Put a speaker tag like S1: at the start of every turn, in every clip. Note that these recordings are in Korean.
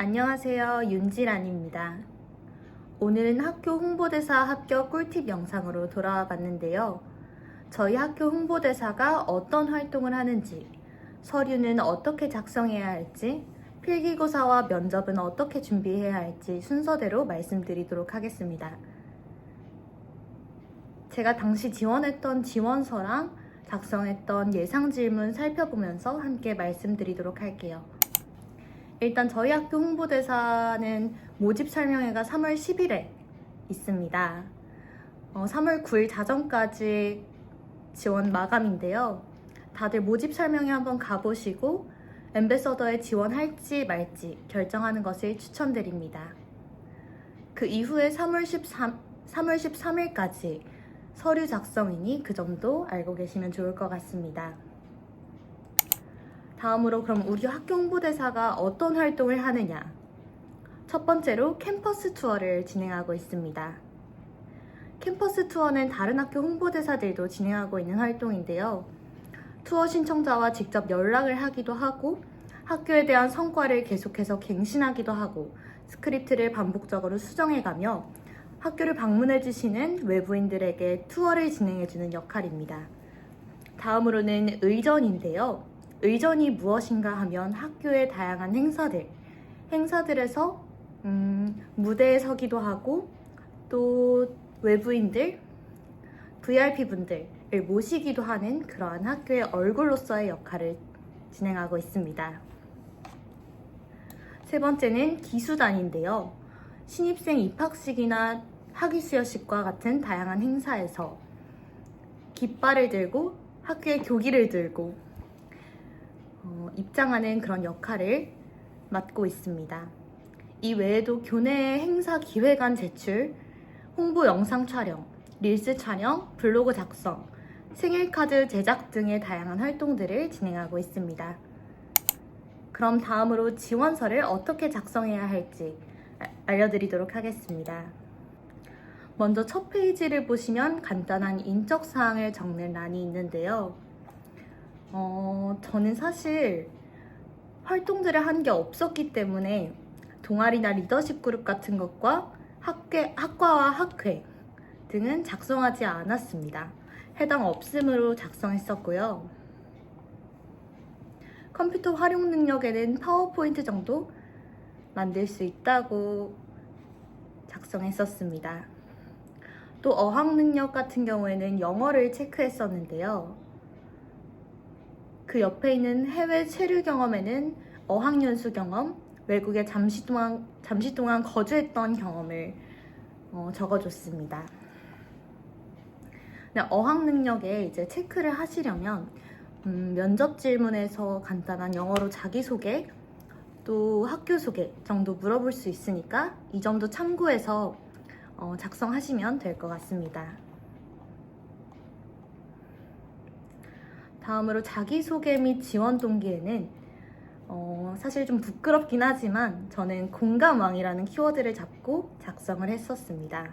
S1: 안녕하세요. 윤지란입니다. 오늘은 학교 홍보대사 합격 꿀팁 영상으로 돌아와 봤는데요. 저희 학교 홍보대사가 어떤 활동을 하는지, 서류는 어떻게 작성해야 할지, 필기고사와 면접은 어떻게 준비해야 할지 순서대로 말씀드리도록 하겠습니다. 제가 당시 지원했던 지원서랑 작성했던 예상 질문 살펴보면서 함께 말씀드리도록 할게요. 일단 저희 학교 홍보대사는 모집 설명회가 3월 10일에 있습니다. 3월 9일 자정까지 지원 마감인데요. 다들 모집 설명회 한번 가보시고 앰베서더에 지원할지 말지 결정하는 것을 추천드립니다. 그 이후에 3월 13일까지 서류 작성이니 그 점도 알고 계시면 좋을 것 같습니다. 다음으로 그럼 우리 학교 홍보대사가 어떤 활동을 하느냐? 첫 번째로 캠퍼스 투어를 진행하고 있습니다. 캠퍼스 투어는 다른 학교 홍보대사들도 진행하고 있는 활동인데요. 투어 신청자와 직접 연락을 하기도 하고 학교에 대한 성과를 계속해서 갱신하기도 하고 스크립트를 반복적으로 수정해가며 학교를 방문해주시는 외부인들에게 투어를 진행해주는 역할입니다. 다음으로는 의전인데요. 의전이 무엇인가 하면 학교의 다양한 행사들에서 무대에 서기도 하고 또 외부인들, VIP분들을 모시기도 하는 그러한 학교의 얼굴로서의 역할을 진행하고 있습니다. 세 번째는 기수단인데요. 신입생 입학식이나 학위수여식과 같은 다양한 행사에서 깃발을 들고 학교의 교기를 들고 입장하는 그런 역할을 맡고 있습니다. 이 외에도 교내 행사 기획안 제출, 홍보 영상 촬영, 릴스 촬영, 블로그 작성, 생일카드 제작 등의 다양한 활동들을 진행하고 있습니다. 그럼 다음으로 지원서를 어떻게 작성해야 할지 알려드리도록 하겠습니다. 먼저 첫 페이지를 보시면 간단한 인적사항을 적는 란이 있는데요. 저는 사실 활동들을 한 게 없었기 때문에 동아리나 리더십 그룹 같은 것과 학과와 학회 등은 작성하지 않았습니다. 해당 없음으로 작성했었고요. 컴퓨터 활용 능력에는 파워포인트 정도 만들 수 있다고 작성했었습니다. 또 어학 능력 같은 경우에는 영어를 체크했었는데요. 그 옆에 있는 해외 체류 경험에는 어학연수 경험, 외국에 잠시 동안 거주했던 경험을 적어줬습니다. 어학 능력에 이제 체크를 하시려면 면접 질문에서 간단한 영어로 자기소개, 또 학교 소개 정도 물어볼 수 있으니까 이 점도 참고해서 작성하시면 될 것 같습니다. 다음으로 자기소개 및 지원 동기에는 사실 좀 부끄럽긴 하지만 저는 공감왕이라는 키워드를 잡고 작성을 했었습니다.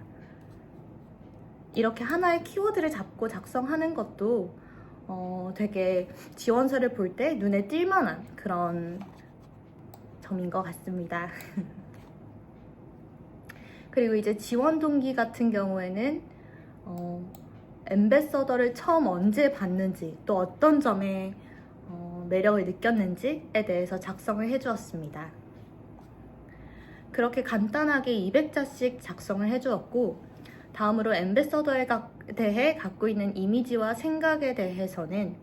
S1: 이렇게 하나의 키워드를 잡고 작성하는 것도 되게 지원서를 볼 때 눈에 띌만한 그런 점인 것 같습니다. 그리고 이제 지원 동기 같은 경우에는 앰베서더를 처음 언제 봤는지 또 어떤 점에 매력을 느꼈는지에 대해서 작성을 해주었습니다. 그렇게 간단하게 200자씩 작성을 해주었고 다음으로 앰베서더에 대해 갖고 있는 이미지와 생각에 대해서는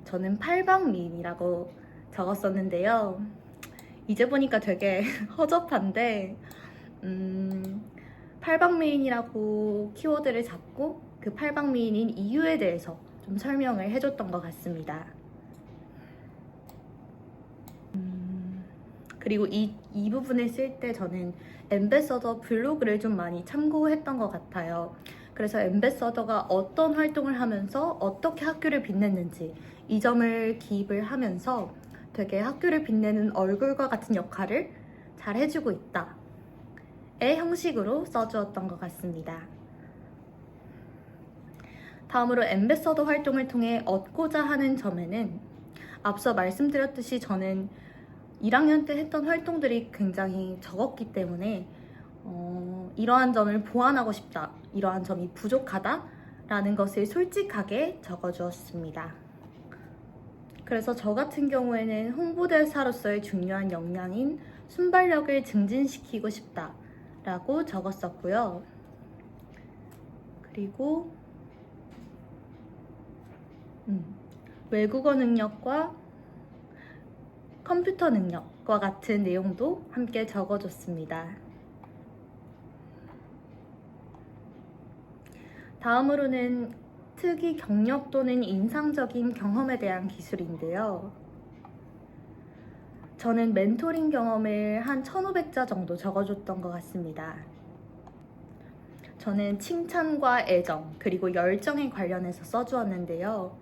S1: 저는 팔방미인이라고 적었었는데요. 이제 보니까 되게 허접한데 팔방미인이라고 키워드를 잡고 그 팔방미인인 이유에 대해서 좀 설명을 해줬던 것 같습니다. 그리고 이 부분을 쓸 때 저는 앰베서더 블로그를 좀 많이 참고했던 것 같아요. 그래서 앰베서더가 어떤 활동을 하면서 어떻게 학교를 빛냈는지 이 점을 기입을 하면서 되게 학교를 빛내는 얼굴과 같은 역할을 잘 해주고 있다의 형식으로 써주었던 것 같습니다. 다음으로 앰베서더 활동을 통해 얻고자 하는 점에는 앞서 말씀드렸듯이 저는 1학년 때 했던 활동들이 굉장히 적었기 때문에 이러한 점을 보완하고 싶다, 이러한 점이 부족하다 라는 것을 솔직하게 적어주었습니다. 그래서 저 같은 경우에는 홍보대사로서의 중요한 역량인 순발력을 증진시키고 싶다 라고 적었었고요. 그리고 외국어 능력과 컴퓨터 능력과 같은 내용도 함께 적어줬습니다. 다음으로는 특이 경력 또는 인상적인 경험에 대한 기술인데요. 저는 멘토링 경험을 한 1500자 정도 적어줬던 것 같습니다. 저는 칭찬과 애정, 그리고 열정에 관련해서 써주었는데요.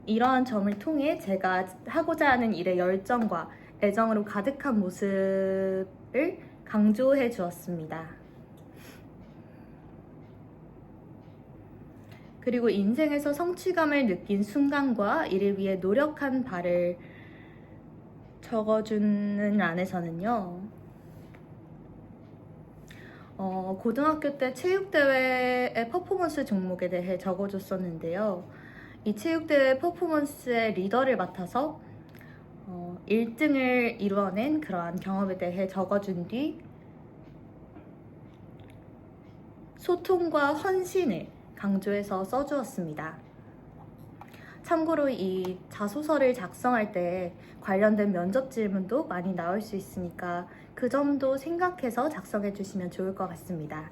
S1: 이러한 점을 통해 제가 하고자 하는 일의 열정과 애정으로 가득한 모습을 강조해 주었습니다. 그리고 인생에서 성취감을 느낀 순간과 이를 위해 노력한 바를 적어주는 란에서는요. 고등학교 때 체육대회의 퍼포먼스 종목에 대해 적어줬었는데요. 이 체육대회 퍼포먼스의 리더를 맡아서 1등을 이루어낸 그러한 경험에 대해 적어준 뒤 소통과 헌신을 강조해서 써주었습니다. 참고로 이 자소서를 작성할 때 관련된 면접 질문도 많이 나올 수 있으니까 그 점도 생각해서 작성해 주시면 좋을 것 같습니다.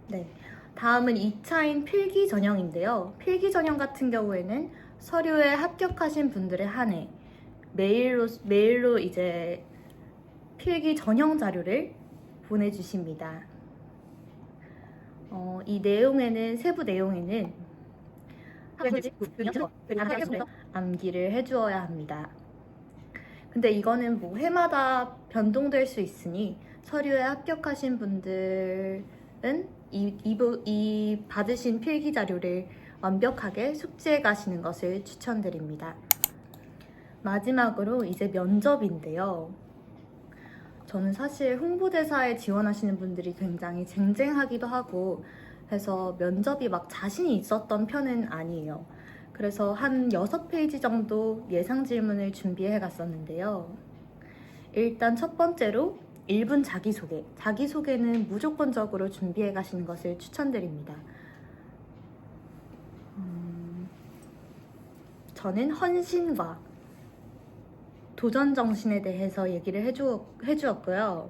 S1: 네, 다음은 2차인 필기 전형인데요. 필기 전형 같은 경우에는 서류에 합격하신 분들에 한해 메일로 이제 필기 전형 자료를 보내주십니다. 이 내용에는, 세부 내용에는 암기를 해주어야 합니다. 근데 이거는 뭐 해마다 변동될 수 있으니 서류에 합격하신 분들은 이 받으신 필기 자료를 완벽하게 숙지해 가시는 것을 추천드립니다. 마지막으로 이제 면접인데요. 저는 사실 홍보대사에 지원하시는 분들이 굉장히 쟁쟁하기도 하고 해서 면접이 막 자신이 있었던 편은 아니에요. 그래서 한 6페이지 정도 예상 질문을 준비해 갔었는데요. 일단 첫 번째로 1분 자기소개. 자기소개는 무조건적으로 준비해 가시는 것을 추천드립니다. 저는 헌신과 도전 정신에 대해서 얘기를 해주었고요.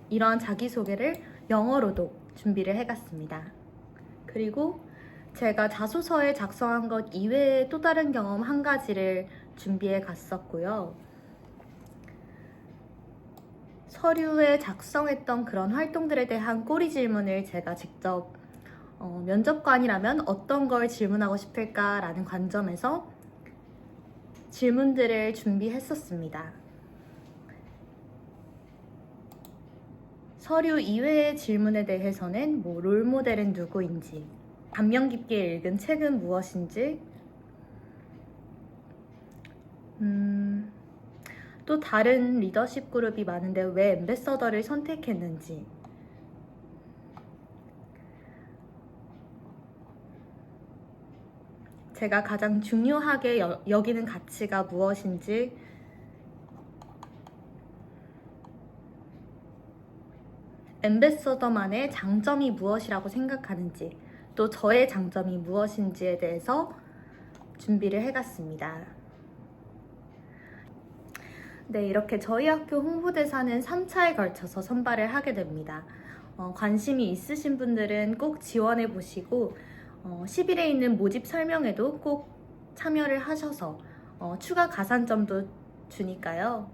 S1: 이러한 자기소개를 영어로도 준비를 해갔습니다. 그리고 제가 자소서에 작성한 것 이외에 또 다른 경험 한 가지를 준비해 갔었고요. 서류에 작성했던 그런 활동들에 대한 꼬리 질문을 제가 직접 면접관이라면 어떤 걸 질문하고 싶을까라는 관점에서 질문들을 준비했었습니다. 서류 이외의 질문에 대해서는 뭐 롤모델은 누구인지, 감명 깊게 읽은 책은 무엇인지, 또 다른 리더십 그룹이 많은데 왜 앰베서더를 선택했는지, 제가 가장 중요하게 여기는 가치가 무엇인지, 앰베서더만의 장점이 무엇이라고 생각하는지, 또 저의 장점이 무엇인지에 대해서 준비를 해갔습니다. 네, 이렇게 저희 학교 홍보대사는 3차에 걸쳐서 선발을 하게 됩니다. 관심이 있으신 분들은 꼭 지원해 보시고 10일에 있는 모집 설명회도 꼭 참여를 하셔서 추가 가산점도 주니까요.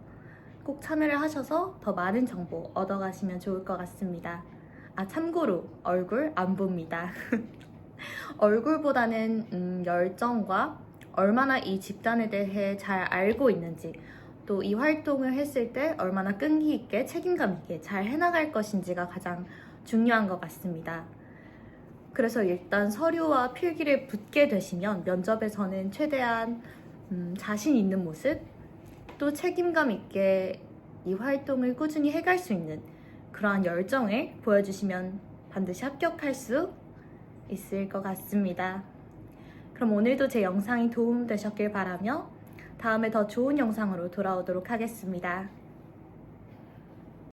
S1: 꼭 참여를 하셔서 더 많은 정보 얻어가시면 좋을 것 같습니다. 참고로 얼굴 안 봅니다. 얼굴보다는 열정과 얼마나 이 집단에 대해 잘 알고 있는지, 또 이 활동을 했을 때 얼마나 끈기 있게 책임감 있게 잘 해나갈 것인지가 가장 중요한 것 같습니다. 그래서 일단 서류와 필기를 붙게 되시면 면접에서는 최대한 자신 있는 모습, 또 책임감 있게 이 활동을 꾸준히 해갈 수 있는 그러한 열정을 보여주시면 반드시 합격할 수 있을 것 같습니다. 그럼 오늘도 제 영상이 도움되셨길 바라며 다음에 더 좋은 영상으로 돌아오도록 하겠습니다.